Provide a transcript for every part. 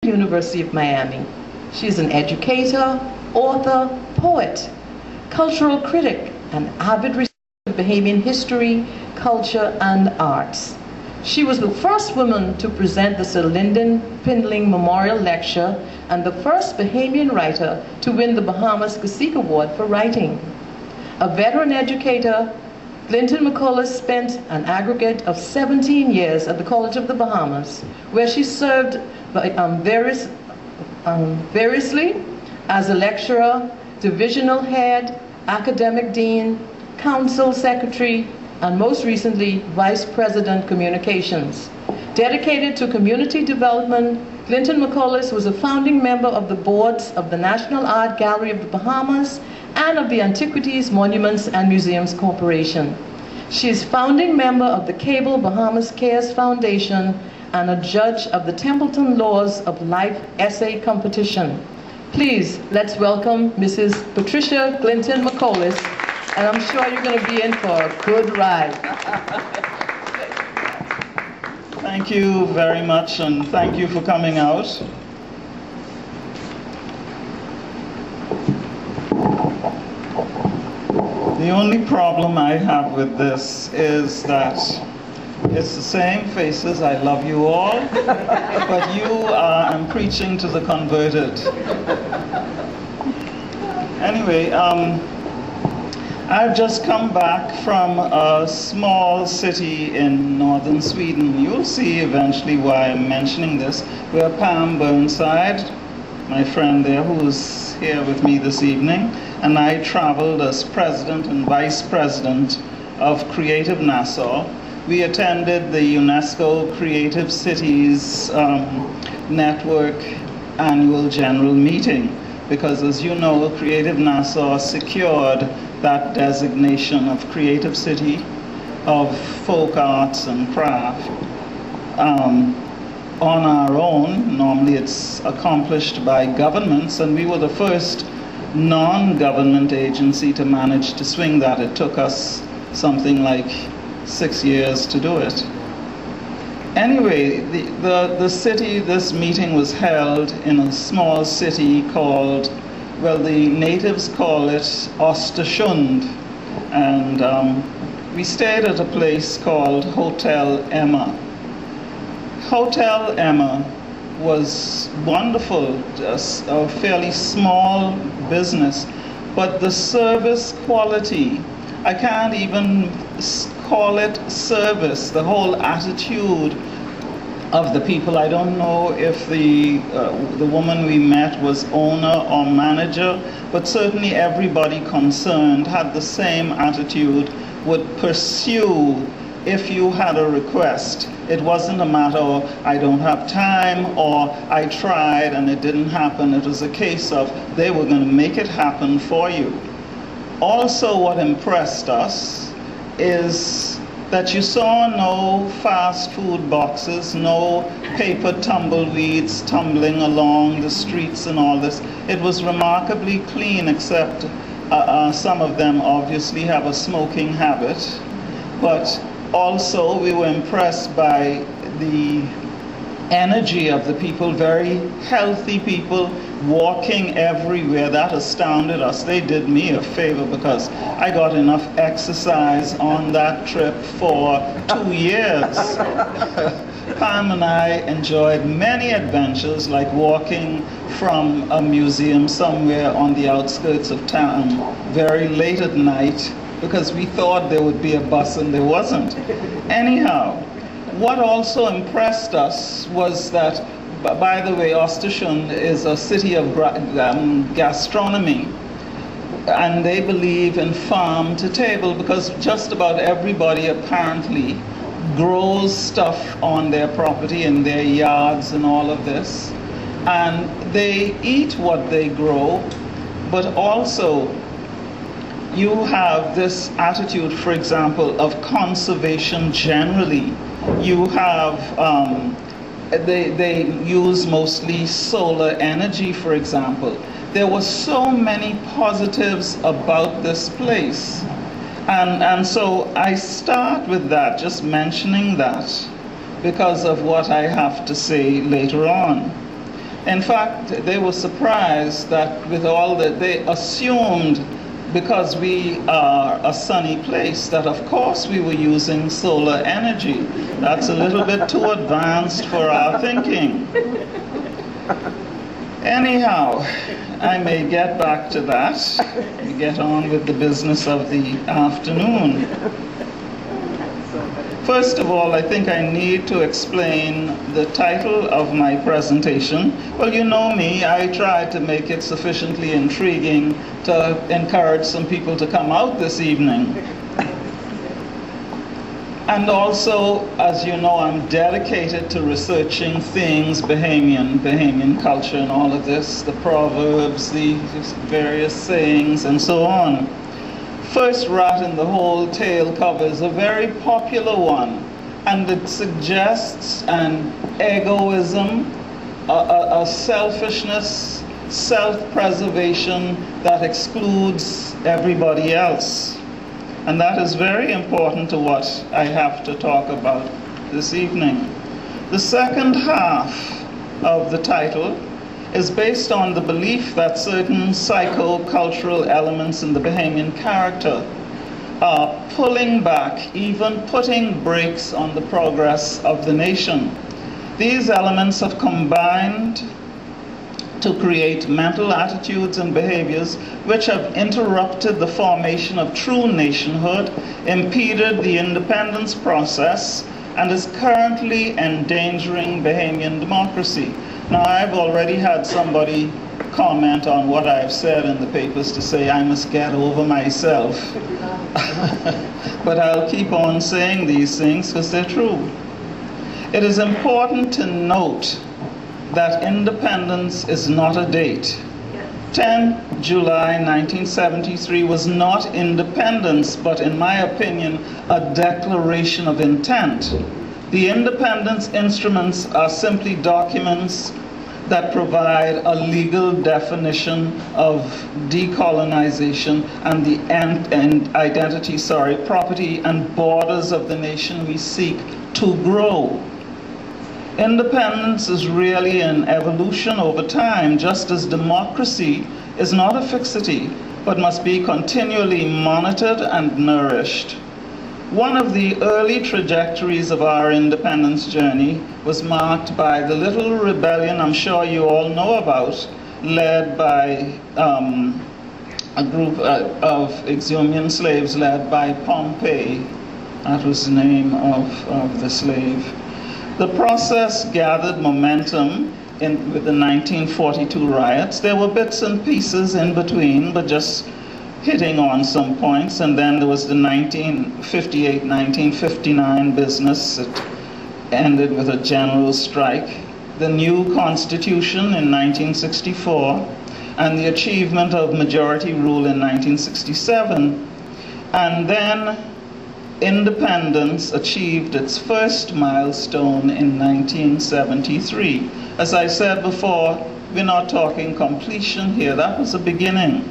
University of Miami. She is an educator, author, poet, cultural critic, and avid researcher of Bahamian history, culture, and arts. She was the first woman to present the Sir Lyndon Pindling Memorial Lecture and the first Bahamian writer to win the Bahamas Cacique Award for writing. A veteran educator, Glinton-Meicholas spent an aggregate of 17 years at the College of the Bahamas, where she served variously as a lecturer, divisional head, academic dean, council secretary, and most recently, Vice President Communications. Dedicated to community development, Glinton-Meicholas was a founding member of the boards of the National Art Gallery of the Bahamas and of the Antiquities, Monuments, and Museums Corporation. She is founding member of the Cable Bahamas Cares Foundation and a judge of the Templeton Laws of Life essay competition. Please, let's welcome Mrs. Patricia Glinton-Meicholas, and I'm sure you're going to be in for a good ride. Thank you very much, and thank you for coming out. The only problem I have with this is that it's the same faces, I love you all, but I'm preaching to the converted. Anyway, I've just come back from a small city in northern Sweden. You'll see eventually why I'm mentioning this, where Pam Burnside, my friend there who's here with me this evening, and I traveled as president and vice president of Creative Nassau. We attended the UNESCO Creative Cities Network annual general meeting because, as you know, Creative Nassau secured that designation of creative city of folk arts and craft on our own. Normally it's accomplished by governments, and we were the first non-government agency to manage to swing that. It took us something like 6 years to do it. Anyway, the city, this meeting was held in a small city called, well, the natives call it Östersund, and we stayed at a place called Hotel Emma. Hotel Emma was wonderful, just a fairly small business, but the service quality, I can't even call it service, the whole attitude of the people. I don't know if the woman we met was owner or manager, but certainly everybody concerned had the same attitude, would pursue if you had a request. It wasn't a matter of, I don't have time, or I tried and it didn't happen. It was a case of they were going to make it happen for you. Also, what impressed us is that you saw no fast food boxes, no paper tumbleweeds tumbling along the streets and all this. It was remarkably clean, except some of them obviously have a smoking habit. But also we were impressed by the energy of the people, very healthy people, walking everywhere. That astounded us. They did me a favor because I got enough exercise on that trip for 2 years. Pam and I enjoyed many adventures, like walking from a museum somewhere on the outskirts of town very late at night because we thought there would be a bus and there wasn't. Anyhow, what also impressed us was that, by the way, Östersund is a city of gastronomy, and they believe in farm to table because just about everybody apparently grows stuff on their property, in their yards and all of this, and they eat what they grow, but also you have this attitude, for example, of conservation generally. You have they use mostly solar energy, for example. There were so many positives about this place. And so I start with that, just mentioning that, because of what I have to say later on. In fact, they were surprised that with all that, they assumed, because we are a sunny place, that of course we were using solar energy. That's a little bit too advanced for our thinking. Anyhow, I may get back to that. We get on with the business of the afternoon. First of all, I think I need to explain the title of my presentation. Well, you know me, I tried to make it sufficiently intriguing to encourage some people to come out this evening. And also, as you know, I'm dedicated to researching things Bahamian culture and all of this, the proverbs, the various sayings, and so on. First rat in the whole tail cover is a very popular one, and it suggests an egoism, a selfishness, self-preservation that excludes everybody else. And that is very important to what I have to talk about this evening. The second half of the title is based on the belief that certain psychocultural elements in the Bahamian character are pulling back, even putting brakes on the progress of the nation. These elements have combined to create mental attitudes and behaviors which have interrupted the formation of true nationhood, impeded the independence process, and is currently endangering Bahamian democracy. Now, I've already had somebody comment on what I've said in the papers to say I must get over myself. But I'll keep on saying these things because they're true. It is important to note that independence is not a date. 10 July 1973 was not independence, but in my opinion, a declaration of intent. The independence instruments are simply documents that provide a legal definition of decolonization and the identity, property and borders of the nation we seek to grow. Independence is really an evolution over time, just as democracy is not a fixity, but must be continually monitored and nourished. One of the early trajectories of our independence journey was marked by the little rebellion I'm sure you all know about, led by a group of Exhumian slaves led by Pompey. That was the name of the slave. The process gathered momentum with the 1942 riots. There were bits and pieces in between, but just hitting on some points. And then there was the 1958-1959 business that ended with a general strike. The new Constitution in 1964, and the achievement of majority rule in 1967. And then independence achieved its first milestone in 1973. As I said before, we're not talking completion here. That was a beginning.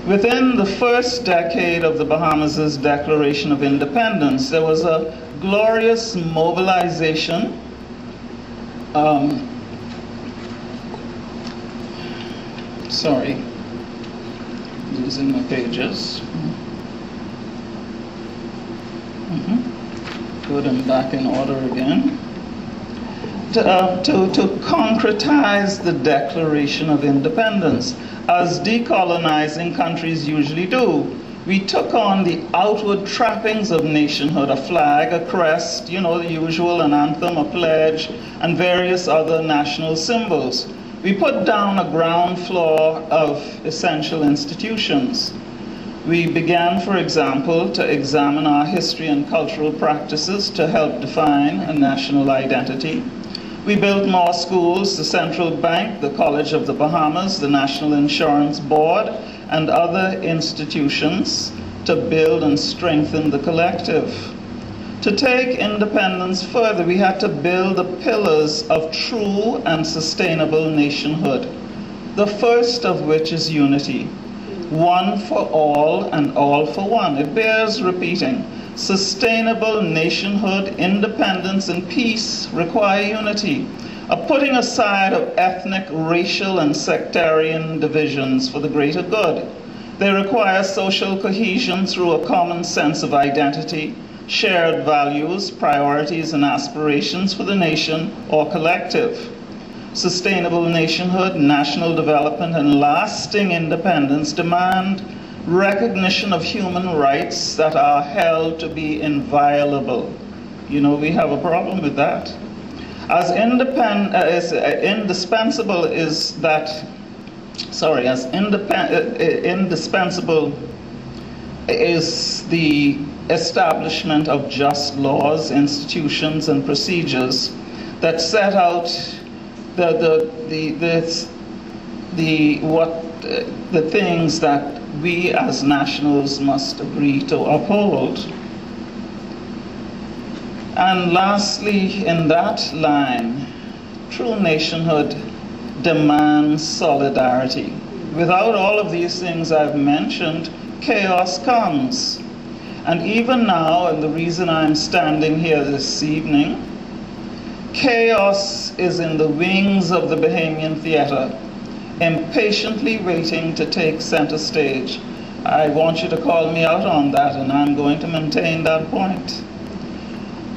Within the first decade of the Bahamas' Declaration of Independence, there was a glorious mobilization losing my pages. Good, I'm back in order again. To concretize the Declaration of Independence, as decolonizing countries usually do. We took on the outward trappings of nationhood, a flag, a crest, you know, the usual, an anthem, a pledge, and various other national symbols. We put down a ground floor of essential institutions. We began, for example, to examine our history and cultural practices to help define a national identity. We built more schools, the Central Bank, the College of the Bahamas, the National Insurance Board, and other institutions to build and strengthen the collective. To take independence further, we had to build the pillars of true and sustainable nationhood, the first of which is unity. One for all and all for one. It bears repeating. Sustainable nationhood, independence, and peace require unity. a putting aside of ethnic, racial, and sectarian divisions for the greater good. They require social cohesion through a common sense of identity, shared values, priorities, and aspirations for the nation or collective. Sustainable nationhood, national development, and lasting independence demand recognition of human rights that are held to be inviolable. You know, we have a problem with that. As indispensable is the establishment of just laws, institutions, and procedures that set out the things that we as nationals must agree to uphold. And lastly, in that line, true nationhood demands solidarity. Without all of these things I've mentioned, chaos comes. And even now, and the reason I'm standing here this evening, chaos is in the wings of the Bahamian theater, impatiently waiting to take center stage. I want you to call me out on that, and I'm going to maintain that point.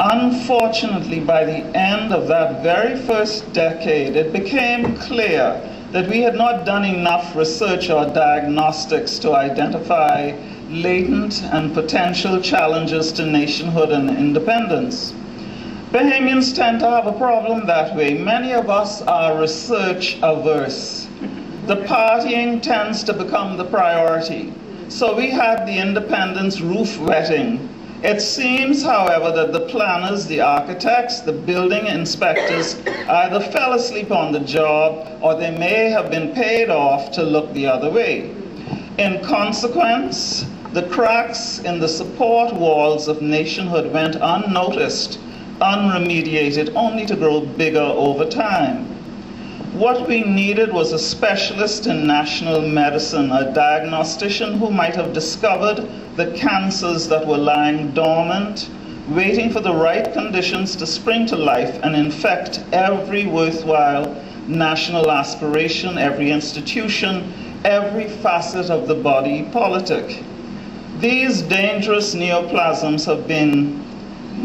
Unfortunately, by the end of that very first decade, it became clear that we had not done enough research or diagnostics to identify latent and potential challenges to nationhood and independence. Bahamians tend to have a problem that way. Many of us are research averse. The partying tends to become the priority. So we had the independence roof wetting. It seems, however, that the planners, the architects, the building inspectors either fell asleep on the job or they may have been paid off to look the other way. In consequence, the cracks in the support walls of nationhood went unnoticed, unremediated, only to grow bigger over time. What we needed was a specialist in national medicine, a diagnostician who might have discovered the cancers that were lying dormant, waiting for the right conditions to spring to life and infect every worthwhile national aspiration, every institution, every facet of the body politic. These dangerous neoplasms have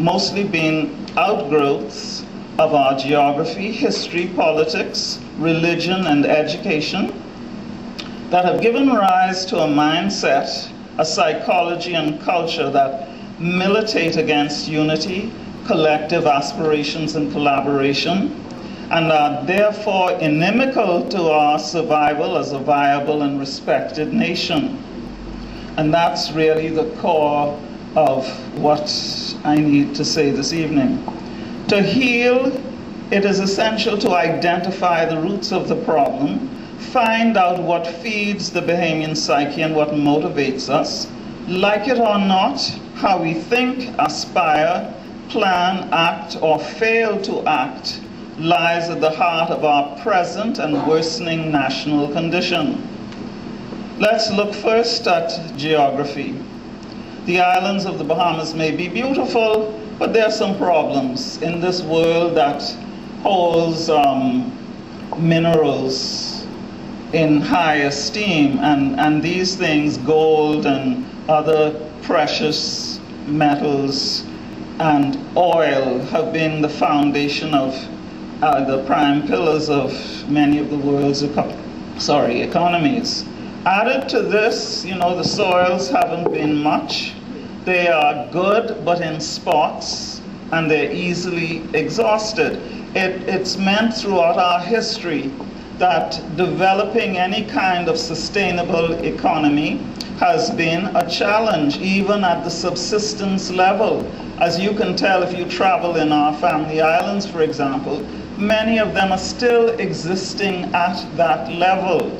mostly been outgrowths of our geography, history, politics, religion, and education that have given rise to a mindset, a psychology and culture that militate against unity, collective aspirations, and collaboration, and are therefore inimical to our survival as a viable and respected nation. And that's really the core of what I need to say this evening. To heal, it is essential to identify the roots of the problem, find out what feeds the Bahamian psyche and what motivates us. Like it or not, how we think, aspire, plan, act, or fail to act lies at the heart of our present and worsening national condition. Let's look first at geography. The islands of the Bahamas may be beautiful, but there are some problems in this world that holds minerals in high esteem, and these things, gold and other precious metals and oil, have been the foundation of the prime pillars of many of the world's economies. Added to this, the soils haven't been much. They are good, but in spots, and they're easily exhausted. It's meant throughout our history that developing any kind of sustainable economy has been a challenge, even at the subsistence level. As you can tell if you travel in our family islands, for example, many of them are still existing at that level.